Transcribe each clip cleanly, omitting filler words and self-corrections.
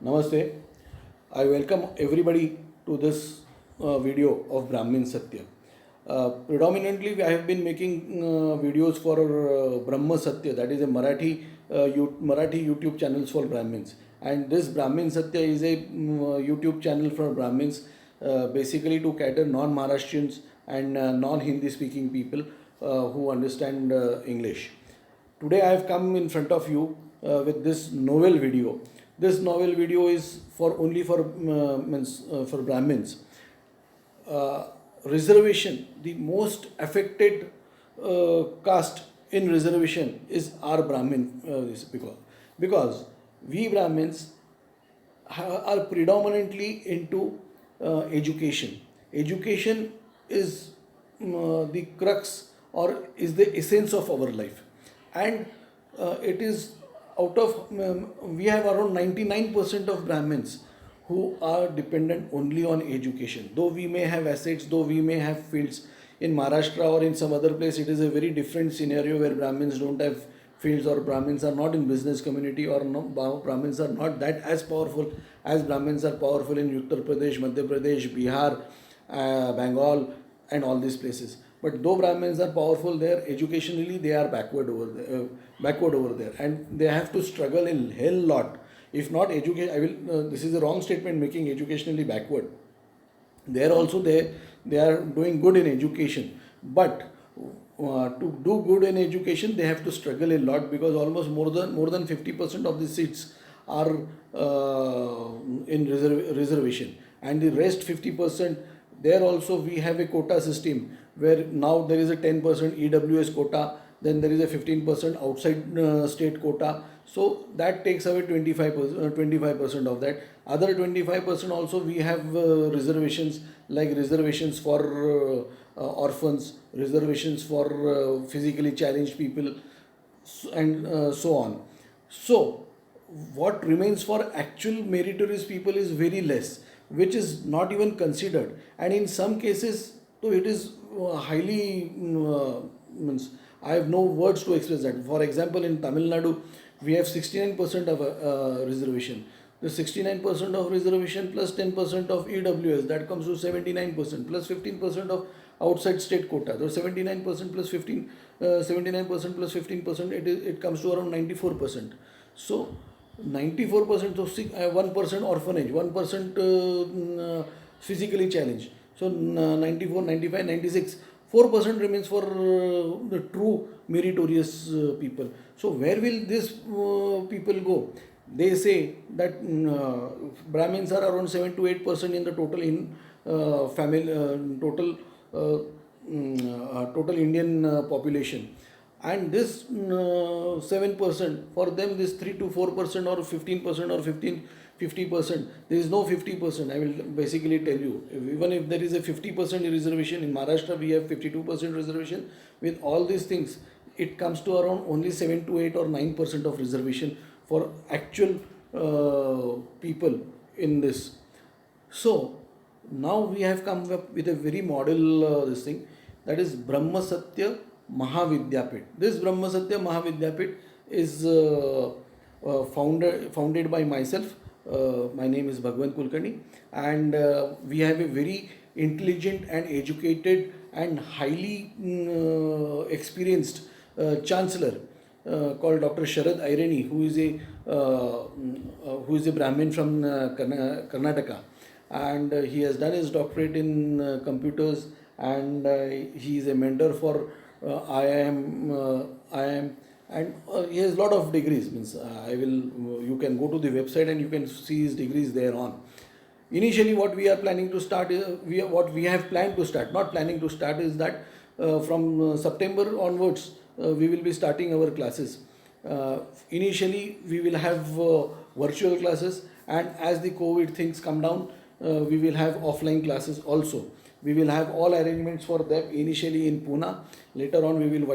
Namaste. I welcome everybody to this video of Brahmin Satya. Predominantly, I have been making videos for Brahma Satya, that is a Marathi YouTube channels for Brahmins. And this Brahmin Satya is a YouTube channel for Brahmins, basically to cater non-Maharashtrians and non-Hindi speaking people who understand English. Today I have come in front of you with this novel video. This novel video is for only for for Brahmins. Reservation, the most affected caste in reservation is our Brahmin, because we Brahmins are predominantly into education. Education is the crux or is the essence of our life, and it is out of we have around 99% of Brahmins who are dependent only on education. Though we may have assets, though we may have fields in Maharashtra or in some other place, it is a very different scenario where Brahmins don't have fields or Brahmins are not in business community or no, Brahmins are not that as powerful as Brahmins are powerful in Uttar Pradesh, Madhya Pradesh, Bihar, Bengal, and all these places. But though Brahmins are powerful there, educationally they are backward over there, and they have to struggle a hell lot. If not educate, I will. This is a wrong statement making educationally backward. There also they are doing good in education, but to do good in education they have to struggle a lot, because almost more than 50% of the seats are in reservation, and the rest 50%, there also we have a quota system where now there is a 10% EWS quota, then there is a 15% outside state quota. So that takes away 25% of that. Other 25% also we have reservations, like reservations for orphans, reservations for physically challenged people, and so on. So what remains for actual meritorious people is very less, which is not even considered, and in some cases, so it is highly means I have no words to express that. For example, in Tamil Nadu, we have 69% of reservation. The 69% of reservation plus 10% of EWS, that comes to 79%, plus 15% of outside state quota. So 79% plus 15, 79% plus 15%, it comes to around 94%. So 94%, so 1% orphanage, 1% physically challenged. So 94, 95, 96, 4% remains for the true meritorious people. So where will these people go? They say that Brahmins are around 7 to 8% in the total in family total Indian population, and this 7%, for them this 3 to 4% or 15% or 50%, there is no 50%. I will basically tell you, even if there is a 50% reservation in Maharashtra, we have 52% reservation. With all these things, it comes to around only 7 to 8 or 9% of reservation for actual people in this. So now we have come up with a very model this thing, that is Brahma Satya Mahavidyapit. This Brahma Satya Mahavidyapit is founded by myself. My name is Bhagwan Kulkarni, and we have a very intelligent and educated and highly experienced chancellor called Dr. Sharad Aireni, who is a Brahmin from Karnataka, and he has done his doctorate in computers, and he is a mentor for IIM, and he has a lot of degrees. Means you can go to the website and you can see his degrees there on. Initially, what we are planning to start is what we have planned to start, not planning to start, is that from September onwards we will be starting our classes. Initially, we will have virtual classes, and as the COVID things come down, we will have offline classes also. We will have all arrangements for them initially in Pune. Later on, we will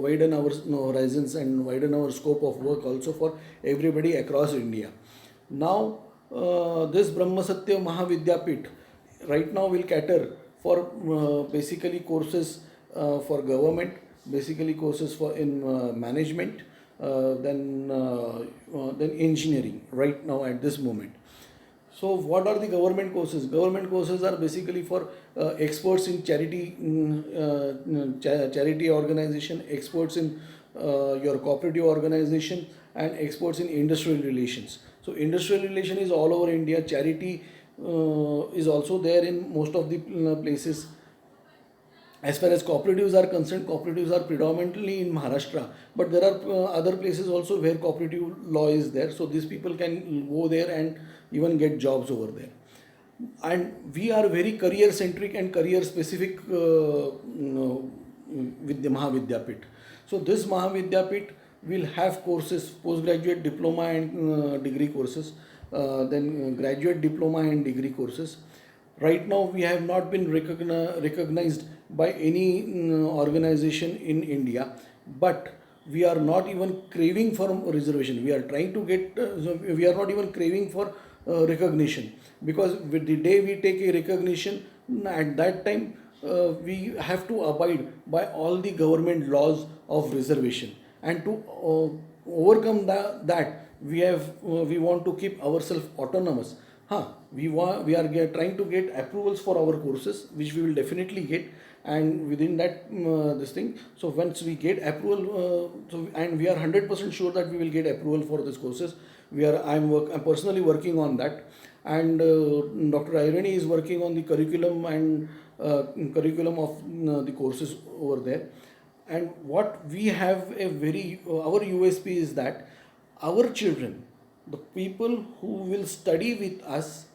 widen our horizons and widen our scope of work also for everybody across India. Now, this Brahma Satya Mahavidyapit right now will cater for basically courses for government, basically courses for in management, then engineering right now at this moment. So what are the government courses? Government courses are basically for experts in charity organization, experts in your cooperative organization, and experts in industrial relations. So industrial relation is all over India. Charity is also there in most of the places. As far as cooperatives are concerned, cooperatives are predominantly in Maharashtra, but there are other places also where cooperative law is there. So these people can go there and even get jobs over there. And we are very career centric and career specific with the Mahavidyapit. So this Mahavidyapit will have courses, postgraduate diploma and degree courses, then graduate diploma and degree courses. Right now we have not been recognized by any organization in India, but we are not even craving for reservation. We are trying to get, we are not even craving for recognition, because with the day we take a recognition, at that time we have to abide by all the government laws of reservation, and to overcome that we want to keep ourselves autonomous. We are trying to get approvals for our courses, which we will definitely get, and within that this thing. So once we get approval, and we are 100% sure that we will get approval for these courses. I'm personally working on that, and Dr. Irani is working on the curriculum and curriculum of the courses over there. And what we have a very our USP is that our children, the people who will study with us,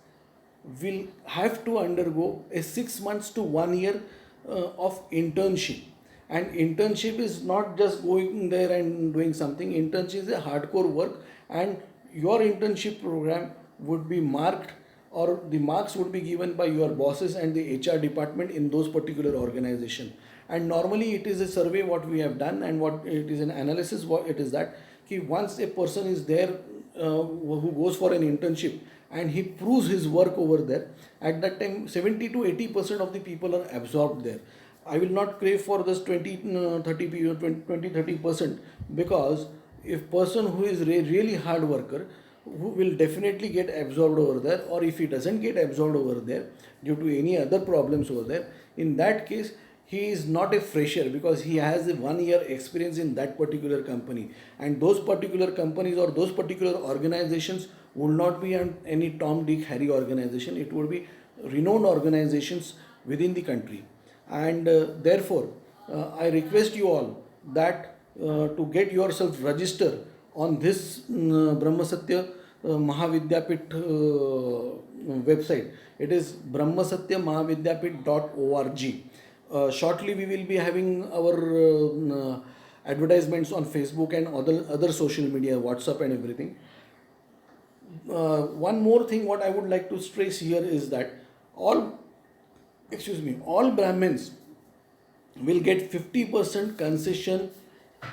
will have to undergo a 6 months to 1 year of internship. And internship is not just going there and doing something. Internship is a hardcore work, and your internship program would be marked, or the marks would be given by your bosses and the HR department in those particular organization. And normally it is a survey what we have done, and what it is an analysis what it is that once a person is there who goes for an internship and he proves his work over there, at that time 70 to 80% of the people are absorbed there. I will not crave for this 20 30%, because if person who is really hard worker, who will definitely get absorbed over there, or if he doesn't get absorbed over there due to any other problems over there, in that case he is not a fresher, because he has a 1 year experience in that particular company, and those particular companies or those particular organizations would not be any Tom, Dick, Harry organization. It would be renowned organizations within the country. And therefore I request you all that to get yourself register on this Brahmasatya Mahavidyapit website. It is brahmasatyamahavidyapit.org. Shortly we will be having our advertisements on Facebook and other social media, WhatsApp and everything. One more thing what I would like to stress here is that all Brahmins will get 50% concession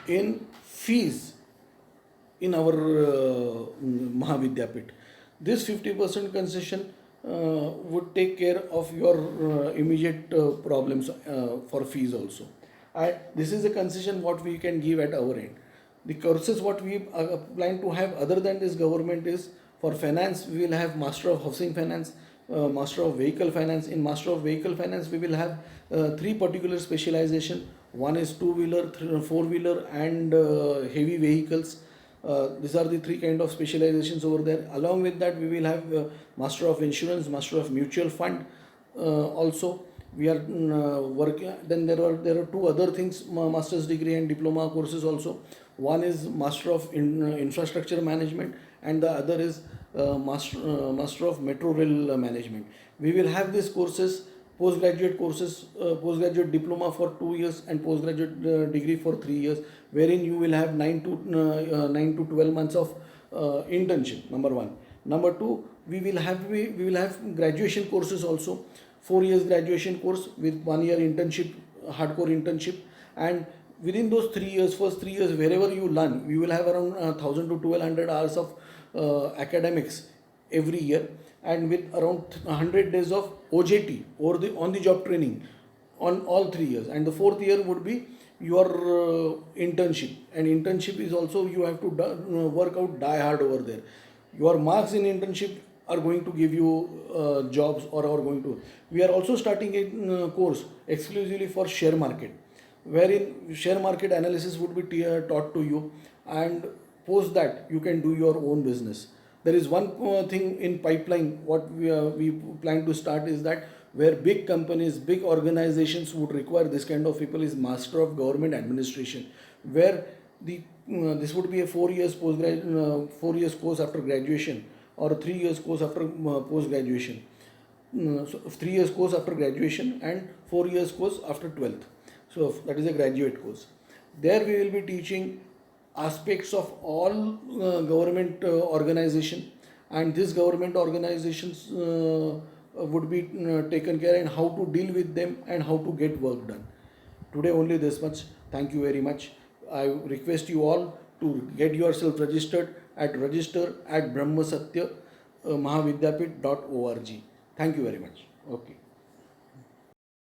in fees in our Mahavidyapit. This 50% concession would take care of your immediate problems for fees also. And this is a concession what we can give at our end. The courses what we plan to have other than this government is for finance. We will have Master of Housing Finance, Master of Vehicle Finance. In Master of Vehicle Finance, we will have three particular specialization. One is two-wheeler, four-wheeler, and heavy vehicles. These are the three kind of specializations over there. Along with that, we will have Master of Insurance, Master of Mutual Fund. Also, we are working. Then there are two other things: master's degree and diploma courses also. One is Master of Infrastructure Management, and the other is Master of Metro Rail Management. We will have these courses, postgraduate courses, postgraduate diploma for 2 years and postgraduate degree for 3 years, wherein you will have 9 to 12 months of internship. Number one. Number two, we will have graduation courses also. 4 years graduation course with 1 year internship, hardcore internship, and within those 3 years, first 3 years, wherever you learn, we will have around 1000 to 1200 hours of academics every year, and with around 100 days of OJT or the on the job training on all 3 years. And the fourth year would be your internship, and internship is also you have to work out die hard over there. Your marks in internship are going to give you jobs, or are going to. We are also starting a course exclusively for share market, wherein share market analysis would be taught to you, and post that you can do your own business. There is one thing in pipeline what we plan to start is that where big companies, big organizations would require this kind of people is master of government administration, where the this would be a 4 years 4 years course after graduation, or a 3 years course after post graduation. So 3 years course after graduation and 4 years course after 12th. So that is a graduate course. There we will be teaching aspects of all government organization, and these government organizations would be taken care, and how to deal with them and how to get work done. Today only this much. Thank you very much. I request you all to get yourself registered at register at brahmasatya mahavidyapit.org. Thank you very much. Okay.